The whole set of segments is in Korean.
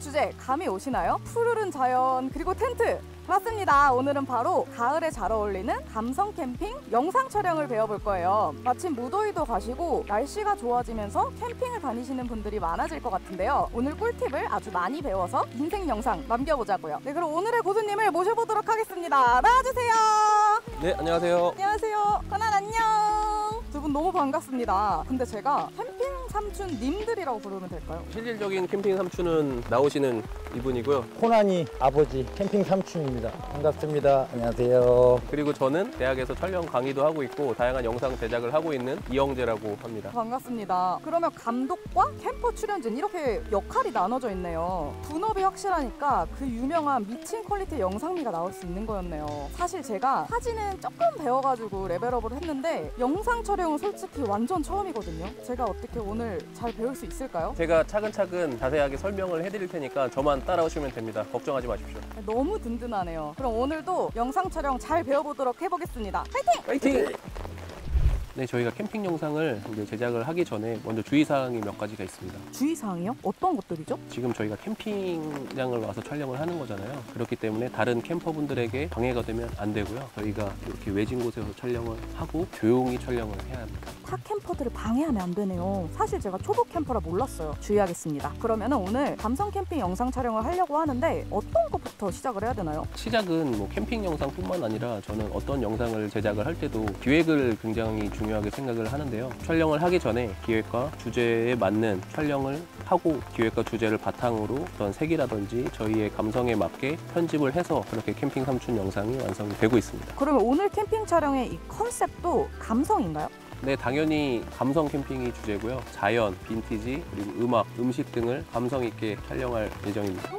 주제 감이 오시나요? 푸르른 자연 그리고 텐트. 맞습니다. 오늘은 바로 가을에 잘 어울리는 감성 캠핑 영상 촬영을 배워볼 거예요. 마침 무더위도 가시고 날씨가 좋아지면서 캠핑을 다니시는 분들이 많아질 것 같은데요. 오늘 꿀팁을 아주 많이 배워서 인생 영상 남겨보자고요. 네, 그럼 오늘의 고수님을 모셔보도록 하겠습니다. 나와주세요. 네, 안녕하세요. 안녕하세요. 권한 안녕. 두 분 너무 반갑습니다. 근데 제가 캠핑 삼촌님들이라고 부르면 될까요? 실질적인 캠핑 삼촌은 나오시는 이분이고요. 코난이 아버지 캠핑 삼촌입니다. 반갑습니다. 안녕하세요. 그리고 저는 대학에서 촬영 강의도 하고 있고 다양한 영상 제작을 하고 있는 이영재라고 합니다. 반갑습니다. 그러면 감독과 캠퍼 출연진 이렇게 역할이 나눠져 있네요. 분업이 확실하니까 그 유명한 미친 퀄리티 영상미가 나올 수 있는 거였네요. 사실 제가 사진은 조금 배워가지고 레벨업을 했는데 영상 촬영은 솔직히 완전 처음이거든요. 제가 어떻게 오늘 잘 배울 수 있을까요? 제가 차근차근 자세하게 설명을 해드릴 테니까 저만 따라오시면 됩니다. 걱정하지 마십시오. 너무 든든하네요. 그럼 오늘도 영상 촬영 잘 배워보도록 해보겠습니다. 파이팅! 파이팅! 네, 저희가 캠핑 영상을 이제 제작을 하기 전에 먼저 주의사항이 몇 가지가 있습니다. 주의사항이요? 어떤 것들이죠? 지금 저희가 캠핑장을 와서 촬영을 하는 거잖아요. 그렇기 때문에 다른 캠퍼분들에게 방해가 되면 안 되고요. 저희가 이렇게 외진 곳에서 촬영을 하고 조용히 촬영을 해야 합니다. 타 캠퍼들을 방해하면 안 되네요. 사실 제가 초보 캠퍼라 몰랐어요. 주의하겠습니다. 그러면 오늘 감성 캠핑 영상 촬영을 하려고 하는데 어떤 것부터 시작을 해야 되나요? 시작은 뭐 캠핑 영상뿐만 아니라 저는 어떤 영상을 제작을 할 때도 기획을 굉장히 중요하게 생각을 하는데요. 촬영을 하기 전에 기획과 주제에 맞는 촬영을 하고 기획과 주제를 바탕으로 어떤 색이라든지 저희의 감성에 맞게 편집을 해서 그렇게 캠핑 삼촌 영상이 완성이 되고 있습니다. 그러면 오늘 캠핑 촬영의 이 컨셉도 감성인가요? 네, 당연히 감성 캠핑이 주제고요. 자연, 빈티지, 그리고 음악, 음식 등을 감성 있게 촬영할 예정입니다.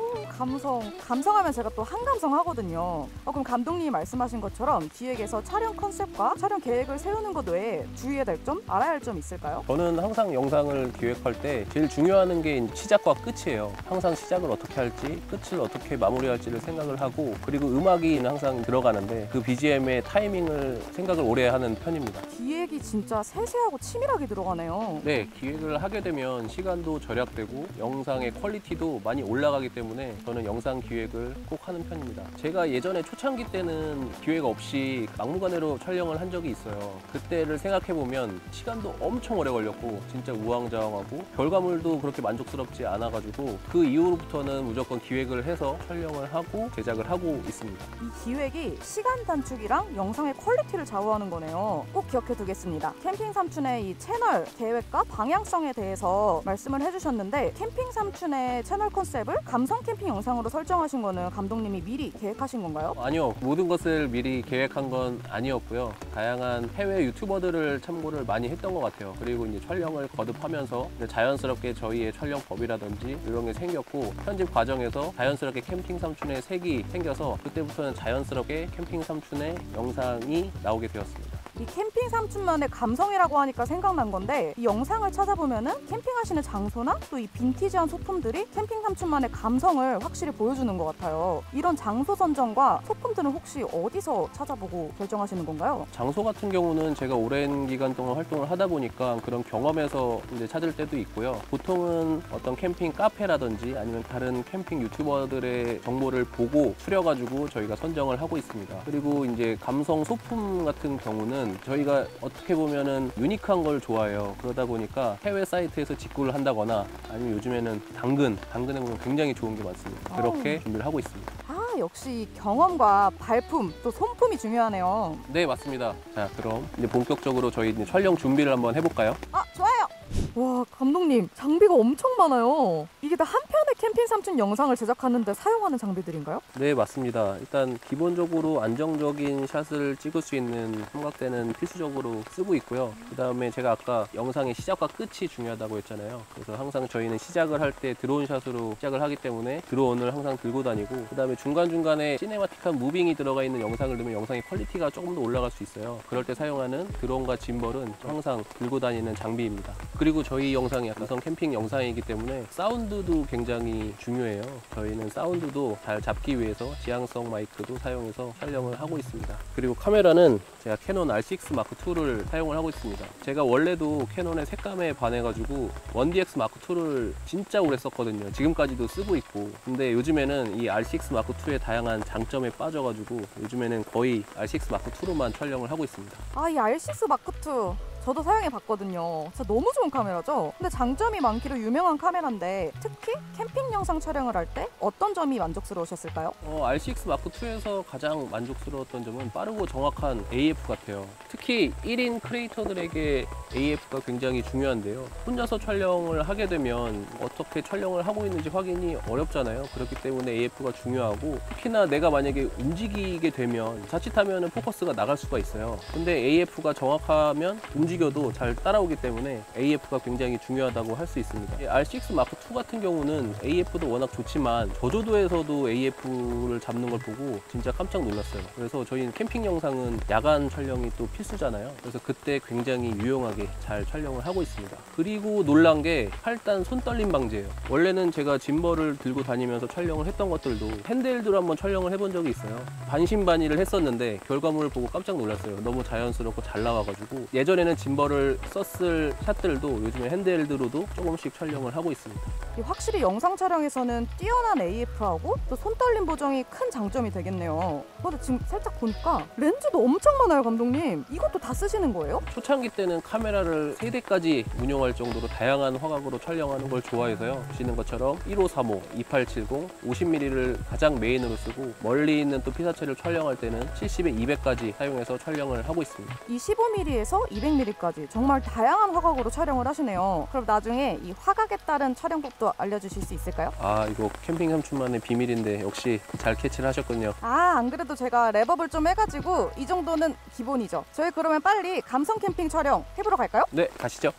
감성하면 제가 또 한감성 하거든요. 그럼 감독님이 말씀하신 것처럼 기획에서 촬영 컨셉과 촬영 계획을 세우는 것 외에 주의해야 될 점, 알아야 할 점 있을까요? 저는 항상 영상을 기획할 때 제일 중요한 게 시작과 끝이에요. 항상 시작을 어떻게 할지, 끝을 어떻게 마무리할지를 생각을 하고, 그리고 음악이 항상 들어가는데 그 BGM의 타이밍을 생각을 오래 하는 편입니다. 기획이 진짜 세세하고 치밀하게 들어가네요. 네, 기획을 하게 되면 시간도 절약되고 영상의 퀄리티도 많이 올라가기 때문에 저는 영상 기획을 꼭 하는 편입니다. 제가 예전에 초창기 때는 기획 없이 막무가내로 촬영을 한 적이 있어요. 그때를 생각해보면 시간도 엄청 오래 걸렸고 진짜 우왕좌왕하고 결과물도 그렇게 만족스럽지 않아가지고 그 이후로부터는 무조건 기획을 해서 촬영을 하고 제작을 하고 있습니다. 이 기획이 시간 단축이랑 영상의 퀄리티를 좌우하는 거네요. 꼭 기억해 두겠습니다. 캠핑 삼촌의 이 채널 계획과 방향성에 대해서 말씀을 해주셨는데 캠핑 삼촌의 채널 컨셉을 감성 캠핑 영상으로 설정하신 거는 감독님이 미리 계획하신 건가요? 아니요, 모든 것을 미리 계획한 건 아니었고요. 다양한 해외 유튜버들을 참고를 많이 했던 것 같아요. 그리고 이제 촬영을 거듭하면서 자연스럽게 저희의 촬영법이라든지 이런 게 생겼고 편집 과정에서 자연스럽게 캠핑 삼촌의 색이 생겨서 그때부터는 자연스럽게 캠핑 삼촌의 영상이 나오게 되었습니다. 이 캠핑 삼촌만의 감성이라고 하니까 생각난 건데 이 영상을 찾아보면은 캠핑하시는 장소나 또 이 빈티지한 소품들이 캠핑 삼촌만의 감성을 확실히 보여주는 것 같아요. 이런 장소 선정과 소품들은 혹시 어디서 찾아보고 결정하시는 건가요? 장소 같은 경우는 제가 오랜 기간 동안 활동을 하다 보니까 그런 경험에서 이제 찾을 때도 있고요. 보통은 어떤 캠핑 카페라든지 아니면 다른 캠핑 유튜버들의 정보를 보고 추려가지고 저희가 선정을 하고 있습니다. 그리고 이제 감성 소품 같은 경우는 저희가 어떻게 보면은 유니크한 걸 좋아해요. 그러다 보니까 해외 사이트에서 직구를 한다거나 아니면 요즘에는 당근에 보면 굉장히 좋은 게 많습니다. 그렇게 준비를 하고 있습니다. 역시 경험과 발품 또 손품이 중요하네요. 네, 맞습니다. 자, 그럼 이제 본격적으로 저희 이제 촬영 준비를 한번 해볼까요? 좋아요. 와, 감독님 장비가 엄청 많아요. 이게 다 한 편의 캠핑 삼촌 영상을 제작하는데 사용하는 장비들인가요? 네, 맞습니다. 일단 기본적으로 안정적인 샷을 찍을 수 있는 삼각대는 필수적으로 쓰고 있고요. 그 다음에 제가 아까 영상의 시작과 끝이 중요하다고 했잖아요. 그래서 항상 저희는 시작을 할 때 드론 샷으로 시작을 하기 때문에 드론을 항상 들고 다니고, 그 다음에 중간중간에 시네마틱한 무빙이 들어가 있는 영상을 넣으면 영상의 퀄리티가 조금 더 올라갈 수 있어요. 그럴 때 사용하는 드론과 짐벌은 항상 들고 다니는 장비입니다. 그리고 저희 영상이 감성 캠핑 영상이기 때문에 사운드도 굉장히 중요해요. 저희는 사운드도 잘 잡기 위해서 지향성 마이크도 사용해서 촬영을 하고 있습니다. 그리고 카메라는 제가 캐논 R6 마크 2를 사용을 하고 있습니다. 제가 원래도 캐논의 색감에 반해가지고 1DX 마크 2를 진짜 오래 썼거든요. 지금까지도 쓰고 있고. 근데 요즘에는 이 R6 마크 2의 다양한 장점에 빠져가지고 요즘에는 거의 R6 마크 2로만 촬영을 하고 있습니다. 아, 이 R6 마크2 저도 사용해 봤거든요. 진짜 너무 좋은 카메라죠? 근데 장점이 많기로 유명한 카메라인데 특히 캠핑 영상 촬영을 할 때 어떤 점이 만족스러우셨을까요? R6 마크 2에서 가장 만족스러웠던 점은 빠르고 정확한 AF 같아요. 특히 1인 크리에이터들에게 AF가 굉장히 중요한데요. 혼자서 촬영을 하게 되면 어떻게 촬영을 하고 있는지 확인이 어렵잖아요. 그렇기 때문에 AF가 중요하고 특히나 내가 만약에 움직이게 되면 자칫하면 포커스가 나갈 수가 있어요. 근데 AF가 정확하면 움직여도 잘 따라오기 때문에 AF가 굉장히 중요하다고 할 수 있습니다. R6 마크 2 같은 경우는 AF도 워낙 좋지만 저조도에서도 AF를 잡는 걸 보고 진짜 깜짝 놀랐어요. 그래서 저희는 캠핑 영상은 야간 촬영이 또 필수잖아요. 그래서 그때 굉장히 유용하게 잘 촬영을 하고 있습니다. 그리고 놀란 게 8단 손떨림 방지예요. 원래는 제가 짐벌을 들고 다니면서 촬영을 했던 것들도 핸드헬드로 한번 촬영을 해본 적이 있어요. 반신반의를 했었는데 결과물을 보고 깜짝 놀랐어요. 너무 자연스럽고 잘 나와가지고 예전에는 짐벌을 썼을 샷들도 요즘에 핸드헬드로도 조금씩 촬영을 하고 있습니다. 확실히 영상 촬영에서는 뛰어난 AF하고 또 손떨림 보정이 큰 장점이 되겠네요. 근데 지금 살짝 보니까 렌즈도 엄청 많아요, 감독님. 이것도 다 쓰시는 거예요? 초창기 때는 카메라를 3대까지 운용할 정도로 다양한 화각으로 촬영하는 걸 좋아해서요. 보시는 것처럼 1535, 2870, 50mm를 가장 메인으로 쓰고 멀리 있는 또 피사체를 촬영할 때는 70에 200까지 사용해서 촬영을 하고 있습니다. 이 15mm에서 200mm까지 정말 다양한 화각으로 촬영을 하시네요. 그럼 나중에 이 화각에 따른 촬영법도 알려주실 수 있을까요? 아, 이거 캠핑 삼촌만의 비밀인데 역시 잘 캐치를 하셨군요. 아, 안 그래도 제가 랩업을 좀 해가지고 이 정도는 기본이죠. 저희 그러면 빨리 감성 캠핑 촬영 해보러 갈까요? 네, 가시죠.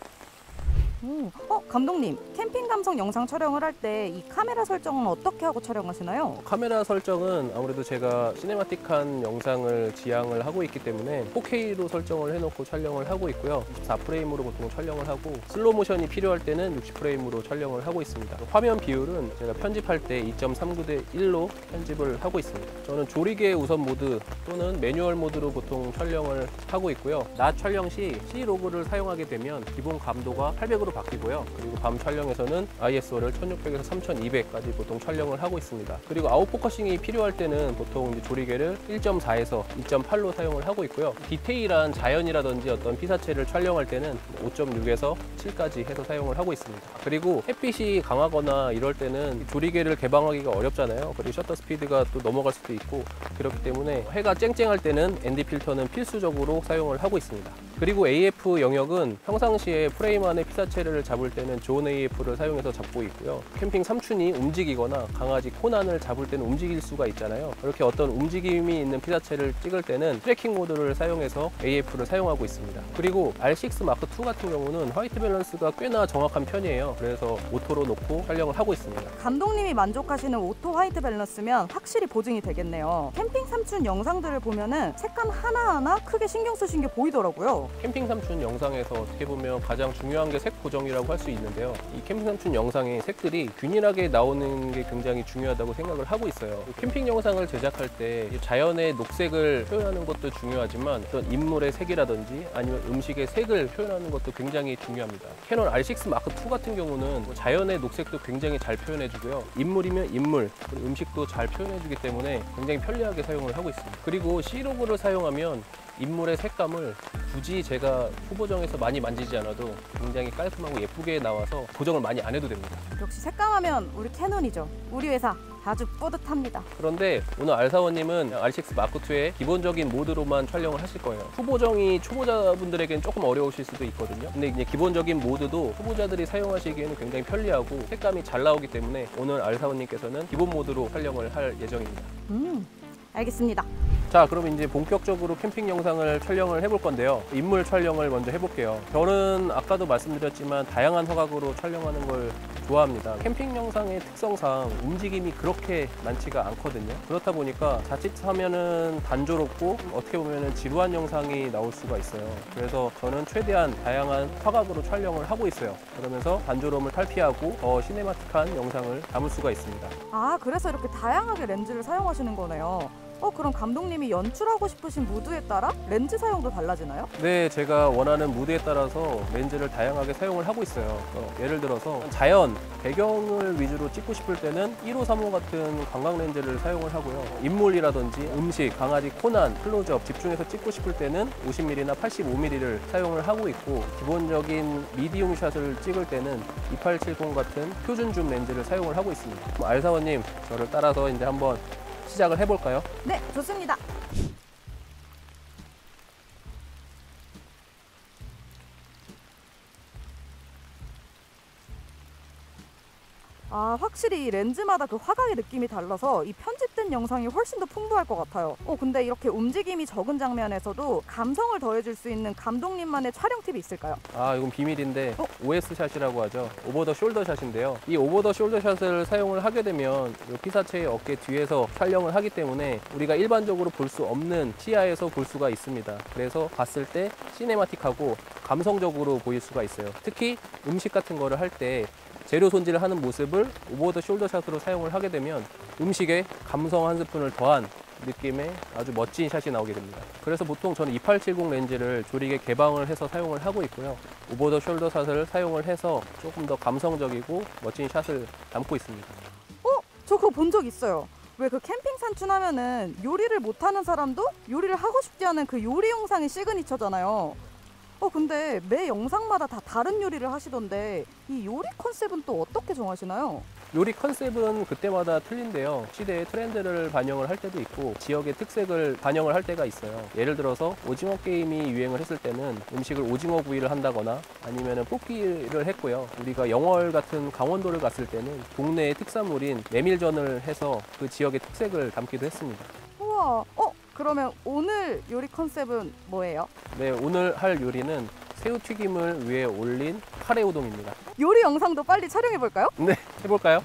감독님, 캠핑 감성 영상 촬영을 할 때 이 카메라 설정은 어떻게 하고 촬영하시나요? 카메라 설정은 아무래도 제가 시네마틱한 영상을 지향을 하고 있기 때문에 4K로 설정을 해놓고 촬영을 하고 있고요. 24프레임으로 보통 촬영을 하고 슬로우 모션이 필요할 때는 60프레임으로 촬영을 하고 있습니다. 화면 비율은 제가 편집할 때 2.39대 1로 편집을 하고 있습니다. 저는 조리개 우선 모드 또는 매뉴얼 모드로 보통 촬영을 하고 있고요. 낮 촬영 시 C로그를 사용하게 되면 기본 감도가 800으로 바뀌고요. 그리고 밤 촬영에서는 ISO를 1600에서 3200까지 보통 촬영을 하고 있습니다. 그리고 아웃포커싱이 필요할 때는 보통 이제 조리개를 1.4에서 2.8로 사용을 하고 있고요. 디테일한 자연이라든지 어떤 피사체를 촬영할 때는 5.6에서 7까지 해서 사용을 하고 있습니다. 그리고 햇빛이 강하거나 이럴 때는 조리개를 개방하기가 어렵잖아요. 그리고 셔터 스피드가 또 넘어갈 수도 있고 그렇기 때문에 해가 쨍쨍할 때는 ND 필터는 필수적으로 사용을 하고 있습니다. 그리고 AF 영역은 평상시에 프레임 안에 피사체를 잡을 때는 존 AF를 사용해서 잡고 있고요. 캠핑 삼촌이 움직이거나 강아지 코난을 잡을 때는 움직일 수가 있잖아요. 그렇게 어떤 움직임이 있는 피사체를 찍을 때는 트래킹 모드를 사용해서 AF를 사용하고 있습니다. 그리고 R6 마크 2 같은 경우는 화이트 밸런스가 꽤나 정확한 편이에요. 그래서 오토로 놓고 촬영을 하고 있습니다. 감독님이 만족하시는 오토 화이트 밸런스면 확실히 보증이 되겠네요. 캠핑 삼촌 영상들을 보면은 색감 하나하나 크게 신경 쓰신 게 보이더라고요. 캠핑 삼촌 영상에서 어떻게 보면 가장 중요한 게 색 고정이라고 할 수 있는데요. 이 캠핑 삼촌 영상의 색들이 균일하게 나오는 게 굉장히 중요하다고 생각을 하고 있어요. 캠핑 영상을 제작할 때 자연의 녹색을 표현하는 것도 중요하지만 어떤 인물의 색이라든지 아니면 음식의 색을 표현하는 것도 굉장히 중요합니다. 캐논 R6 마크 2 같은 경우는 자연의 녹색도 굉장히 잘 표현해주고요. 인물이면 인물, 그리고 음식도 잘 표현해주기 때문에 굉장히 편리하게 사용을 하고 있습니다. 그리고 C로그를 사용하면 인물의 색감을 굳이 제가 후보정에서 많이 만지지 않아도 굉장히 깔끔하고 예쁘게 나와서 보정을 많이 안 해도 됩니다. 역시 색감하면 우리 캐논이죠. 우리 회사 아주 뿌듯합니다. 그런데 오늘 알사원님은 R6 마크 2의 기본적인 모드로만 촬영을 하실 거예요. 후보정이 초보자분들에게는 조금 어려우실 수도 있거든요. 근데 이제 기본적인 모드도 후보자들이 사용하시기에는 굉장히 편리하고 색감이 잘 나오기 때문에 오늘 알사원님께서는 기본 모드로 촬영을 할 예정입니다. 알겠습니다. 자, 그럼 이제 본격적으로 캠핑 영상을 촬영을 해볼 건데요. 인물 촬영을 먼저 해볼게요. 저는 아까도 말씀드렸지만 다양한 화각으로 촬영하는 걸 좋아합니다. 캠핑 영상의 특성상 움직임이 그렇게 많지가 않거든요. 그렇다 보니까 자칫하면은 단조롭고 어떻게 보면은 지루한 영상이 나올 수가 있어요. 그래서 저는 최대한 다양한 화각으로 촬영을 하고 있어요. 그러면서 단조로움을 탈피하고 더 시네마틱한 영상을 담을 수가 있습니다. 아, 그래서 이렇게 다양하게 렌즈를 사용하시는 거네요. 그럼 감독님이 연출하고 싶으신 무드에 따라 렌즈 사용도 달라지나요? 네, 제가 원하는 무드에 따라서 렌즈를 다양하게 사용을 하고 있어요. 예를 들어서 자연, 배경을 위주로 찍고 싶을 때는 1호, 3호 같은 관광 렌즈를 사용을 하고요. 인물이라든지 음식, 강아지, 코난, 클로즈업 집중해서 찍고 싶을 때는 50mm나 85mm를 사용을 하고 있고, 기본적인 미디움 샷을 찍을 때는 2870 같은 표준 줌 렌즈를 사용을 하고 있습니다. 알사원님, 저를 따라서 이제 한번 시작을 해볼까요? 네, 좋습니다. 아, 확실히 이 렌즈마다 그 화각의 느낌이 달라서 이 편집된 영상이 훨씬 더 풍부할 것 같아요. 근데 이렇게 움직임이 적은 장면에서도 감성을 더해줄 수 있는 감독님만의 촬영 팁이 있을까요? 아, 이건 비밀인데 OS 샷이라고 하죠. 오버 더 숄더 샷인데요. 이 오버 더 숄더 샷을 사용을 하게 되면 이 피사체의 어깨 뒤에서 촬영을 하기 때문에 우리가 일반적으로 볼 수 없는 시야에서 볼 수가 있습니다. 그래서 봤을 때 시네마틱하고 감성적으로 보일 수가 있어요. 특히 음식 같은 거를 할 때 재료 손질을 하는 모습을 오버 더 숄더 샷으로 사용을 하게 되면 음식에 감성 한 스푼을 더한 느낌의 아주 멋진 샷이 나오게 됩니다. 그래서 보통 저는 2870 렌즈를 조리개 개방을 해서 사용을 하고 있고요. 오버 더 숄더 샷을 사용을 해서 조금 더 감성적이고 멋진 샷을 담고 있습니다. 저 그거 본 적 있어요. 왜 그 캠핑 산춘하면은 요리를 못하는 사람도 요리를 하고 싶지 않은 그 요리 영상이 시그니처잖아요. 근데 매 영상마다 다 다른 요리를 하시던데 이 요리 컨셉은 또 어떻게 정하시나요? 요리 컨셉은 그때마다 틀린데요. 시대의 트렌드를 반영을 할 때도 있고 지역의 특색을 반영을 할 때가 있어요. 예를 들어서 오징어 게임이 유행을 했을 때는 음식을 오징어 구이를 한다거나 아니면 볶기를 했고요. 우리가 영월 같은 강원도를 갔을 때는 동네의 특산물인 메밀전을 해서 그 지역의 특색을 담기도 했습니다. 우와, 그러면 오늘 요리 컨셉은 뭐예요? 네, 오늘 할 요리는 새우튀김을 위에 올린 카레 우동입니다. 요리 영상도 빨리 촬영해볼까요? 네, 해볼까요?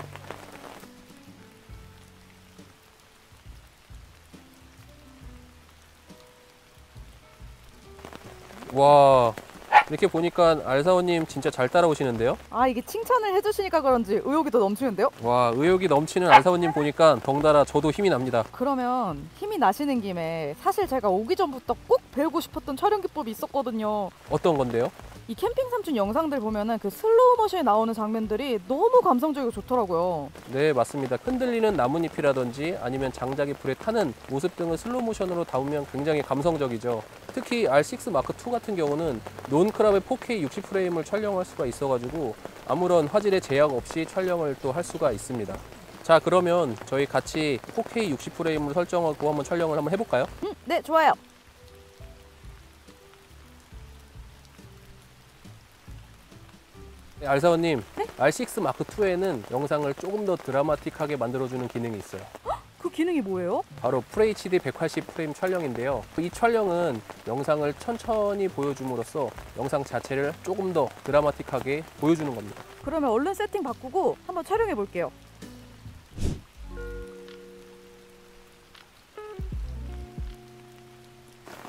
와, 이렇게 보니까 알사원님 진짜 잘 따라오시는데요? 아, 이게 칭찬을 해주시니까 그런지 의욕이 더 넘치는데요? 와, 의욕이 넘치는 알사원님 보니까 덩달아 저도 힘이 납니다. 그러면 힘이 나시는 김에 사실 제가 오기 전부터 꼭 배우고 싶었던 촬영 기법이 있었거든요. 어떤 건데요? 이 캠핑 삼촌 영상들 보면은 그 슬로우 모션에 나오는 장면들이 너무 감성적이고 좋더라고요. 네, 맞습니다. 흔들리는 나뭇잎이라든지 아니면 장작이 불에 타는 모습 등을 슬로우 모션으로 담으면 굉장히 감성적이죠. 특히 R6 마크 2 같은 경우는 논크랍의 4K 60프레임을 촬영할 수가 있어가지고 아무런 화질의 제약 없이 촬영을 또 할 수가 있습니다. 자, 그러면 저희 같이 4K 60프레임을 설정하고 한번 촬영을 한번 해볼까요? 네, 좋아요. 네, 알사원님, R6 마크 2에는 영상을 조금 더 드라마틱하게 만들어주는 기능이 있어요. 그 기능이 뭐예요? 바로 FHD 180프레임 촬영인데요. 이 촬영은 영상을 천천히 보여줌으로써 영상 자체를 조금 더 드라마틱하게 보여주는 겁니다. 그러면 얼른 세팅 바꾸고 한번 촬영해 볼게요.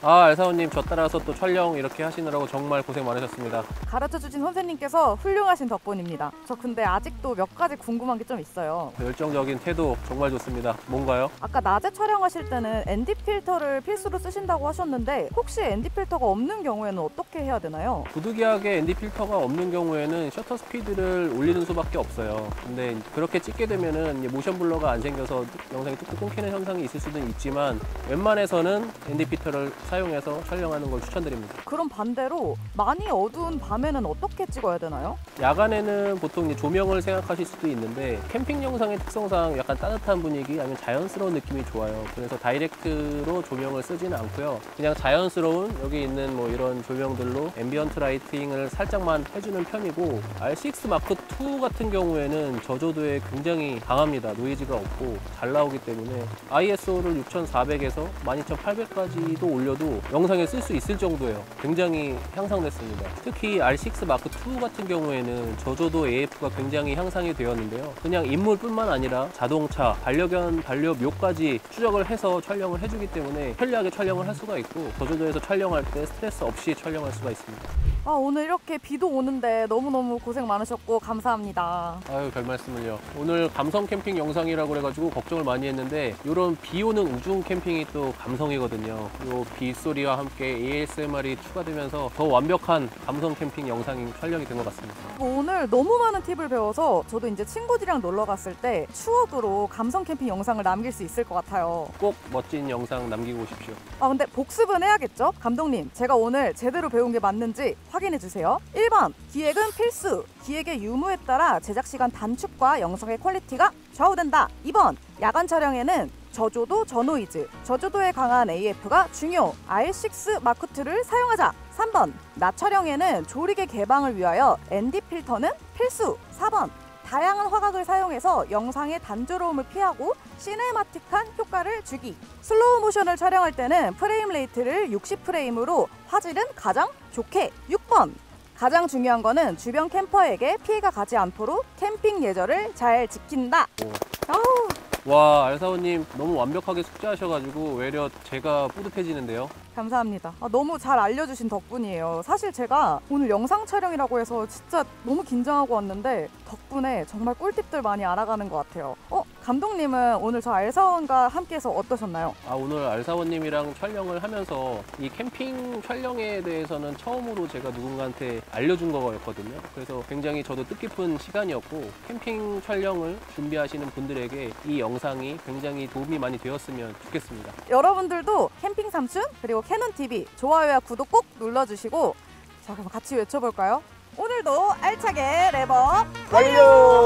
아, 알사원님, 저 따라서 또 촬영 이렇게 하시느라고 정말 고생 많으셨습니다. 가르쳐주신 선생님께서 훌륭하신 덕분입니다. 저 근데 아직도 몇 가지 궁금한 게 좀 있어요. 열정적인 태도 정말 좋습니다. 뭔가요? 아까 낮에 촬영하실 때는 ND 필터를 필수로 쓰신다고 하셨는데 혹시 ND 필터가 없는 경우에는 어떻게 해야 되나요? 부득이하게 ND 필터가 없는 경우에는 셔터 스피드를 올리는 수밖에 없어요. 근데 그렇게 찍게 되면은 이제 모션 블러가 안 생겨서 영상이 뚝뚝 끊기는 현상이 있을 수는 있지만 웬만해서는 ND 필터를 사용해서 촬영하는 걸 추천드립니다. 그럼 반대로 많이 어두운 밤에는 어떻게 찍어야 되나요? 야간에는 보통 이제 조명을 생각하실 수도 있는데 캠핑 영상의 특성상 약간 따뜻한 분위기 아니면 자연스러운 느낌이 좋아요. 그래서 다이렉트로 조명을 쓰지는 않고요. 그냥 자연스러운 여기 있는 뭐 이런 조명들로 앰비언트 라이팅을 살짝만 해주는 편이고 R6 마크 II 같은 경우에는 저조도에 굉장히 강합니다. 노이즈가 없고 잘 나오기 때문에 ISO를 6400에서 12800까지도 올려도 영상에 쓸 수 있을 정도예요. 굉장히 향상됐습니다. 특히 R6 마크 II 같은 경우에는 저조도 AF가 굉장히 향상이 되었는데요. 그냥 인물뿐만 아니라 자동차, 반려견, 반려묘까지 추적을 해서 촬영을 해주기 때문에 편리하게 촬영을 할 수가 있고 저조도에서 촬영할 때 스트레스 없이 촬영할 수가 있습니다. 아, 오늘 이렇게 비도 오는데 너무너무 고생 많으셨고 감사합니다. 아유, 별 말씀을요. 오늘 감성 캠핑 영상이라고 그래가지고 걱정을 많이 했는데 이런 비 오는 우중 캠핑이 또 감성이거든요. 요 빗소리와 함께 ASMR이 추가되면서 더 완벽한 감성 캠핑 영상이 촬영이 된 것 같습니다. 오늘 너무 많은 팁을 배워서 저도 이제 친구들이랑 놀러 갔을 때 추억으로 감성 캠핑 영상을 남길 수 있을 것 같아요. 꼭 멋진 영상 남기고 오십시오. 아, 근데 복습은 해야겠죠? 감독님, 제가 오늘 제대로 배운 게 맞는지 확인해 주세요. 1번, 기획은 필수. 기획의 유무에 따라 제작 시간 단축과 영상의 퀄리티가 좌우된다. 2번, 야간 촬영에는 저조도, 저노이즈, 저조도에 강한 AF가 중요. R6 마크 II를 사용하자. 3번, 낮 촬영에는 조리개 개방을 위하여 ND 필터는 필수. 4번, 다양한 화각을 사용해서 영상의 단조로움을 피하고 시네마틱한 효과를 주기. 슬로우 모션을 촬영할 때는 프레임 레이트를 60프레임으로 화질은 가장 좋게. 6번, 가장 중요한 거는 주변 캠퍼에게 피해가 가지 않도록 캠핑 예절을 잘 지킨다. 아우. 와, 알사원님 너무 완벽하게 숙제하셔가지고 외려 제가 뿌듯해지는데요. 감사합니다. 너무 잘 알려주신 덕분이에요. 사실 제가 오늘 영상 촬영이라고 해서 진짜 너무 긴장하고 왔는데 덕분에 정말 꿀팁들 많이 알아가는 것 같아요. 감독님은 오늘 저 알사원과 함께해서 어떠셨나요? 오늘 알사원님이랑 촬영을 하면서 이 캠핑 촬영에 대해서는 처음으로 제가 누군가한테 알려준 거였거든요. 그래서 굉장히 저도 뜻깊은 시간이었고 캠핑 촬영을 준비하시는 분들에게 이 영상이 굉장히 도움이 많이 되었으면 좋겠습니다. 여러분들도 캠핑 삼촌 그리고 캐논 TV 좋아요와 구독 꼭 눌러주시고 자, 그럼 같이 외쳐볼까요? 오늘도 알차게 레버 완료!